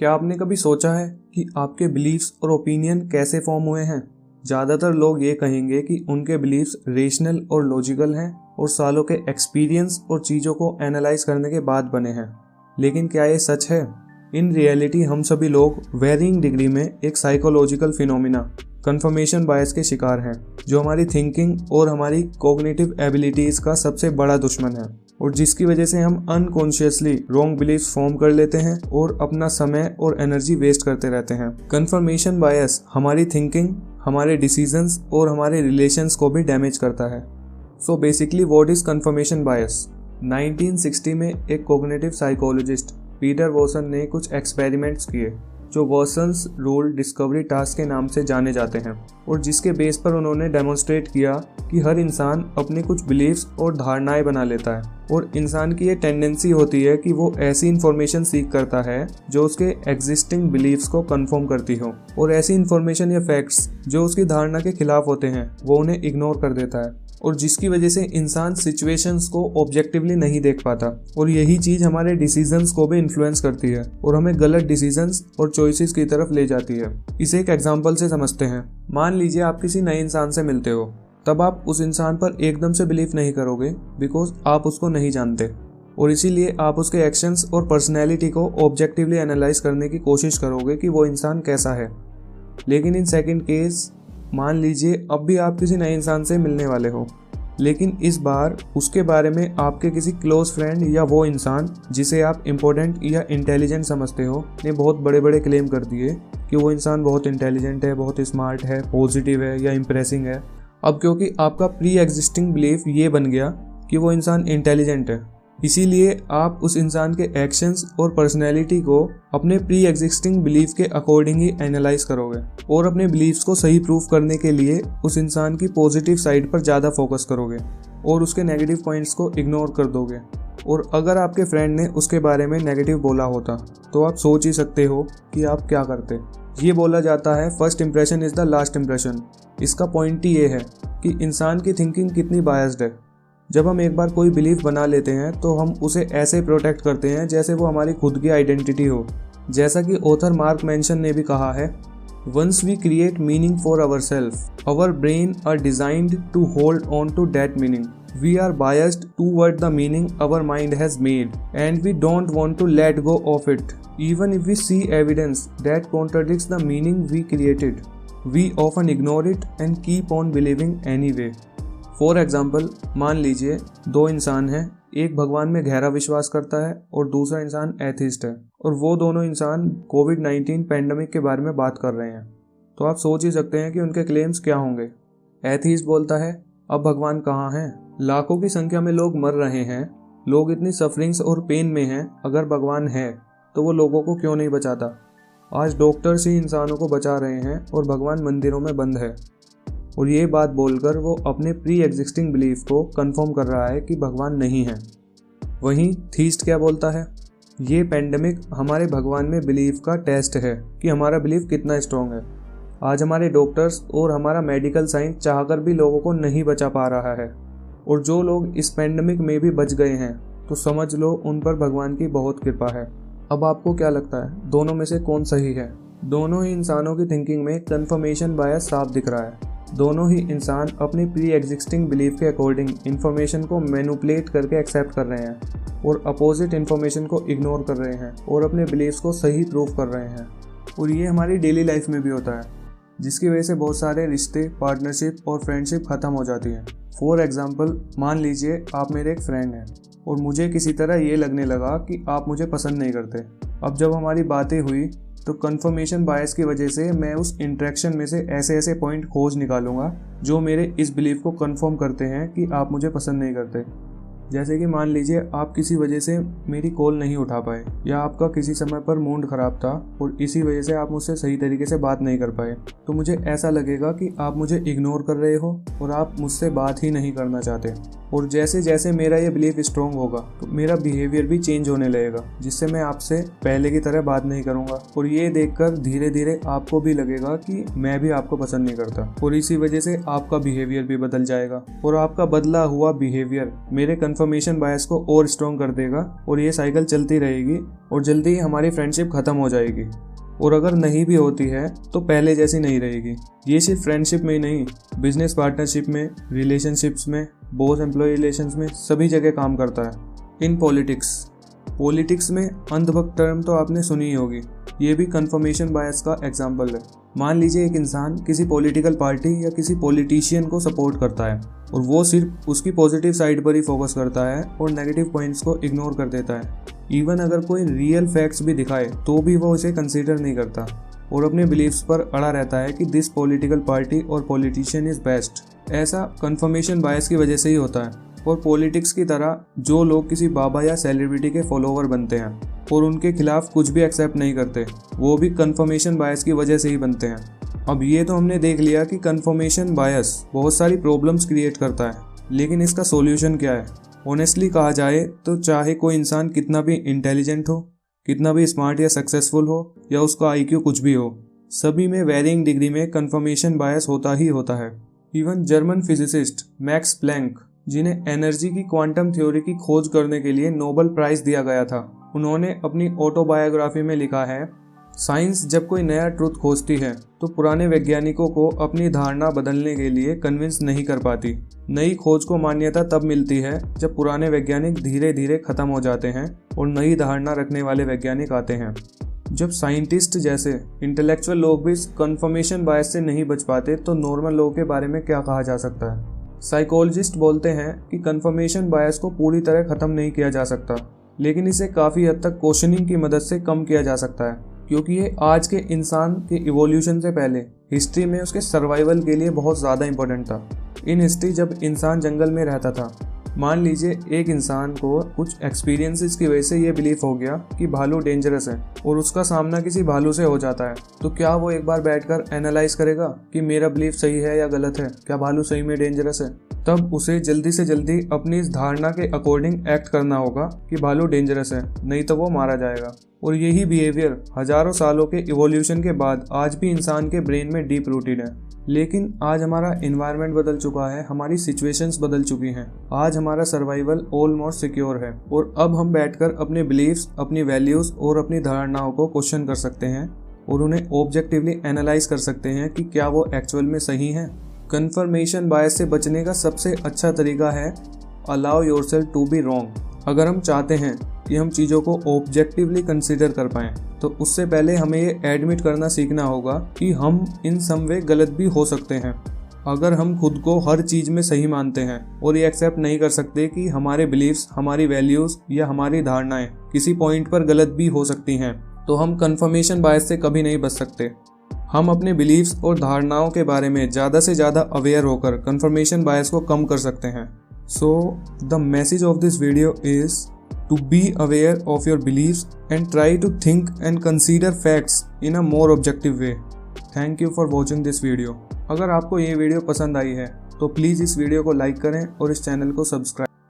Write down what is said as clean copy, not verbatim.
क्या आपने कभी सोचा है कि आपके बिलीव्स और ओपिनियन कैसे फॉर्म हुए हैं? ज़्यादातर लोग ये कहेंगे कि उनके बिलीव्स रेशनल और लॉजिकल हैं और सालों के एक्सपीरियंस और चीज़ों को एनालाइज करने के बाद बने हैं। लेकिन क्या ये सच है? इन रियलिटी हम सभी लोग वेरिंग डिग्री में एक साइकोलॉजिकल फिनोमिना कंफर्मेशन बायस के शिकार हैं, जो हमारी थिंकिंग और हमारी कॉग्निटिव एबिलिटीज़ का सबसे बड़ा दुश्मन है और जिसकी वजह से हम अनकॉन्शियसली रॉन्ग बिलीफ्स फॉर्म कर लेते हैं और अपना समय और एनर्जी वेस्ट करते रहते हैं। कंफर्मेशन बायस हमारी थिंकिंग, हमारे डिसीजंस और हमारे रिलेशंस को भी डैमेज करता है। So basically what is confirmation bias? 1960 में एक कॉग्निटिव साइकोलॉजिस्ट पीटर वॉटसन ने कुछ एक्सपेरिमेंट्स किए जो वॉटसन्स रूल डिस्कवरी टास्क के नाम से जाने जाते हैं और जिसके बेस पर उन्होंने डेमोन्स्ट्रेट किया कि हर इंसान अपनी कुछ बिलीव्स और धारणाएं बना लेता है और इंसान की ये टेंडेंसी होती है कि वो ऐसी इन्फॉर्मेशन सीख करता है जो उसके एग्जिस्टिंग बिलीव्स को कंफर्म करती हो और ऐसी इन्फॉर्मेशन या फैक्ट्स जो उसकी धारणा के खिलाफ होते हैं वो उन्हें इग्नोर कर देता है और जिसकी वजह से इंसान सिचुएशंस को ऑब्जेक्टिवली नहीं देख पाता और यही चीज़ हमारे डिसीजंस को भी इन्फ्लुएंस करती है और हमें गलत डिसीजंस और चॉइसेस की तरफ ले जाती है। इसे एक एग्जांपल से समझते हैं। मान लीजिए आप किसी नए इंसान से मिलते हो, तब आप उस इंसान पर एकदम से बिलीव नहीं करोगे बिकॉज आप उसको नहीं जानते और इसीलिए आप उसके एक्शंस और पर्सनैलिटी को ऑब्जेक्टिवली एनालाइज करने की कोशिश करोगे कि वो इंसान कैसा है। लेकिन इन सेकेंड केस, मान लीजिए अब भी आप किसी नए इंसान से मिलने वाले हो, लेकिन इस बार उसके बारे में आपके किसी क्लोज फ्रेंड या वो इंसान जिसे आप इम्पोर्टेंट या इंटेलिजेंट समझते हो ने बहुत बड़े बड़े क्लेम कर दिए कि वो इंसान बहुत इंटेलिजेंट है, बहुत स्मार्ट है, पॉजिटिव है या इम्प्रेसिंग है। अब क्योंकि आपका प्री एग्जिस्टिंग बिलीफ ये बन गया कि वो इंसान इंटेलिजेंट है, इसीलिए आप उस इंसान के एक्शंस और पर्सनैलिटी को अपने प्री एग्जिस्टिंग बिलीफ के अकॉर्डिंग ही एनालाइज करोगे और अपने बिलीफ्स को सही प्रूफ करने के लिए उस इंसान की पॉजिटिव साइड पर ज़्यादा फोकस करोगे और उसके नेगेटिव पॉइंट्स को इग्नोर कर दोगे। और अगर आपके फ्रेंड ने उसके बारे में नेगेटिव बोला होता तो आप सोच ही सकते हो कि आप क्या करते। ये बोला जाता है first impression is the last impression. इसका पॉइंट ही ये है कि इंसान की थिंकिंग कितनी बायस्ड है। जब हम एक बार कोई बिलीफ बना लेते हैं तो हम उसे ऐसे प्रोटेक्ट करते हैं जैसे वो हमारी खुद की आइडेंटिटी हो। जैसा कि ऑथर मार्क मैंशन ने भी कहा है, once we create meaning for our self, our brain are designed to hold on to that meaning. We are biased toward the meaning our mind has made and we don't want to let go of it even if we see evidence that contradicts the meaning we created. We often ignore it and keep on believing anyway. For example, मान लीजिए दो इंसान हैं, एक भगवान में गहरा विश्वास करता है और दूसरा इंसान एथिस्ट है और वो दोनों इंसान कोविड-19 पैंडेमिक के बारे में बात कर रहे हैं। तो आप सोच ही सकते हैं कि उनके क्लेम्स क्या होंगे। एथिस्ट बोलता है, अब भगवान कहाँ है? लाखों की संख्या में लोग मर रहे हैं, लोग इतनी सफरिंग्स और पेन में हैं, अगर भगवान है तो वो लोगों को क्यों नहीं बचाता? आज डॉक्टर्स ही इंसानों को बचा रहे हैं और भगवान मंदिरों में बंद है। और ये बात बोलकर वो अपने प्री एग्जिस्टिंग बिलीफ को कंफर्म कर रहा है कि भगवान नहीं है। वहीं थीस्ट क्या बोलता है? ये पैंडेमिक हमारे भगवान में बिलीफ का टेस्ट है कि हमारा बिलीफ कितना स्ट्रॉन्ग है। आज हमारे डॉक्टर्स और हमारा मेडिकल साइंस चाहकर भी लोगों को नहीं बचा पा रहा है और जो लोग इस पैंडेमिक में भी बच गए हैं तो समझ लो उन पर भगवान की बहुत कृपा है। अब आपको क्या लगता है, दोनों में से कौन सही है? दोनों ही इंसानों की थिंकिंग में कंफर्मेशन बायस साफ दिख रहा है। दोनों ही इंसान अपनी प्री एग्जिस्टिंग बिलीफ के अकॉर्डिंग इन्फॉर्मेशन को मैनिपुलेट करके एक्सेप्ट कर रहे हैं और अपोजिट इन्फॉर्मेशन को इग्नोर कर रहे हैं और अपने बिलीफ्स को सही प्रूफ कर रहे हैं। और ये हमारी डेली लाइफ में भी होता है, जिसकी वजह से बहुत सारे रिश्ते, पार्टनरशिप और फ्रेंडशिप ख़त्म हो जाती हैं। फॉर एग्जाम्पल, मान लीजिए आप मेरे एक फ्रेंड हैं और मुझे किसी तरह ये लगने लगा कि आप मुझे पसंद नहीं करते। अब जब हमारी बातें हुई तो कंफर्मेशन बायस की वजह से मैं उस इंटरेक्शन में से ऐसे ऐसे पॉइंट खोज निकालूंगा जो मेरे इस बिलीफ को कंफर्म करते हैं कि आप मुझे पसंद नहीं करते। जैसे कि मान लीजिए आप किसी वजह से मेरी कॉल नहीं उठा पाए या आपका किसी समय पर मूड ख़राब था और इसी वजह से आप मुझसे सही तरीके से बात नहीं कर पाए, तो मुझे ऐसा लगेगा कि आप मुझे इग्नोर कर रहे हो और आप मुझसे बात ही नहीं करना चाहते। और जैसे जैसे मेरा ये बिलीफ स्ट्रॉन्ग होगा तो मेरा बिहेवियर भी चेंज होने लगेगा, जिससे मैं आपसे पहले की तरह बात नहीं करूँगा और ये देखकर धीरे धीरे आपको भी लगेगा कि मैं भी आपको पसंद नहीं करता और इसी वजह से आपका बिहेवियर भी बदल जाएगा और आपका बदला हुआ बिहेवियर मेरे कंफर्मेशन बायस को और स्ट्रॉन्ग कर देगा और ये साइकिल चलती रहेगी और जल्दी ही हमारी फ्रेंडशिप खत्म हो जाएगी। और अगर नहीं भी होती है तो पहले जैसी नहीं रहेगी। ये सिर्फ फ्रेंडशिप में ही नहीं, बिजनेस पार्टनरशिप में, रिलेशनशिप्स में, बॉस एम्प्लॉय रिलेशंस में, सभी जगह काम करता है। इन पॉलिटिक्स में अंधभक्त टर्म तो आपने सुनी ही होगी, ये भी कंफर्मेशन बायस का एग्जाम्पल है। मान लीजिए एक इंसान किसी पॉलिटिकल पार्टी या किसी पॉलिटिशियन को सपोर्ट करता है और वो सिर्फ उसकी पॉजिटिव साइड पर ही फोकस करता है और नेगेटिव पॉइंट्स को इग्नोर कर देता है। इवन अगर कोई रियल फैक्ट्स भी दिखाए तो भी वो उसे कंसीडर नहीं करता और अपने बिलीफ्स पर अड़ा रहता है कि दिस पॉलिटिकल पार्टी और पॉलिटिशियन इज बेस्ट। ऐसा कंफर्मेशन बायस की वजह से ही होता है। और पॉलिटिक्स की तरह जो लोग किसी बाबा या सेलिब्रिटी के फॉलोवर बनते हैं और उनके खिलाफ कुछ भी एक्सेप्ट नहीं करते, वो भी कंफर्मेशन बायस की वजह से ही बनते हैं। अब ये तो हमने देख लिया कि कंफर्मेशन बायस बहुत सारी प्रॉब्लम्स क्रिएट करता है, लेकिन इसका सॉल्यूशन क्या है? ऑनेस्टली कहा जाए तो चाहे कोई इंसान कितना भी इंटेलिजेंट हो, कितना भी स्मार्ट या सक्सेसफुल हो, या उसका आईक्यू कुछ भी हो, सभी में वेरिंग डिग्री में कंफर्मेशन बायस होता ही होता है। Even German physicist Max Planck, जिन्हें एनर्जी की क्वांटम थ्योरी की खोज करने के लिए नोबेल प्राइज दिया गया था, उन्होंने अपनी ऑटोबायोग्राफी में लिखा है, साइंस जब कोई नया ट्रुथ खोजती है तो पुराने वैज्ञानिकों को अपनी धारणा बदलने के लिए कन्विंस नहीं कर पाती। नई खोज को मान्यता तब मिलती है जब पुराने वैज्ञानिक धीरे धीरे खत्म हो जाते हैं और नई धारणा रखने वाले वैज्ञानिक आते हैं। जब साइंटिस्ट जैसे इंटेलेक्चुअल लोग भी कंफर्मेशन बायस से नहीं बच पाते तो नॉर्मल लोगों के बारे में क्या कहा जा सकता है? साइकोलॉजिस्ट बोलते हैं कि कंफर्मेशन बायस को पूरी तरह खत्म नहीं किया जा सकता, लेकिन इसे काफ़ी हद तक क्वेश्चनिंग की मदद से कम किया जा सकता है, क्योंकि ये आज के इंसान के इवोल्यूशन से पहले हिस्ट्री में उसके सर्वाइवल के लिए बहुत ज़्यादा इंपॉर्टेंट था। इन हिस्ट्री जब इंसान जंगल में रहता था, मान लीजिए एक इंसान को कुछ एक्सपीरियंसेस की वजह से ये बिलीफ हो गया कि भालू डेंजरस है और उसका सामना किसी भालू से हो जाता है, तो क्या वो एक बार बैठकर एनालाइज करेगा कि मेरा बिलीफ सही है या गलत है, क्या भालू सही में डेंजरस है? तब उसे जल्दी से जल्दी अपनी इस धारणा के अकॉर्डिंग एक्ट करना होगा कि भालू डेंजरस है, नहीं तो वो मारा जाएगा। और यही बिहेवियर हजारों सालों के इवोल्यूशन के बाद आज भी इंसान के ब्रेन में डीप रूटेड है। लेकिन आज हमारा एनवायरनमेंट बदल चुका है, हमारी सिचुएशंस बदल चुकी हैं। आज हमारा सर्वाइवल ऑलमोस्ट सिक्योर है और अब हम बैठकर अपने बिलीफ्स, अपनी वैल्यूज और अपनी धारणाओं को क्वेश्चन कर सकते हैं और उन्हें ऑब्जेक्टिवली एनालाइज कर सकते हैं कि क्या वो एक्चुअल में सही है। कंफर्मेशन बायस से बचने का सबसे अच्छा तरीका है allow yourself to be wrong. अगर हम चाहते हैं कि हम चीज़ों को ऑब्जेक्टिवली कंसीडर कर पाएँ तो उससे पहले हमें ये एडमिट करना सीखना होगा कि हम इन सम वे गलत भी हो सकते हैं। अगर हम खुद को हर चीज़ में सही मानते हैं और ये एक्सेप्ट नहीं कर सकते कि हमारे बिलीव्स, हमारी वैल्यूज़ या हमारी धारणाएं किसी पॉइंट पर गलत भी हो सकती हैं, तो हम कंफर्मेशन बायस से कभी नहीं बच सकते। हम अपने बिलीव्स और धारणाओं के बारे में ज़्यादा से ज़्यादा अवेयर होकर कंफर्मेशन बायस को कम कर सकते हैं। So the message of this video is to be aware of your beliefs and try to think and consider facts in a more objective way. Thank you for watching this video. अगर आपको ये video पसंद आई है तो please इस video को like करें और इस चैनल को सब्सक्राइब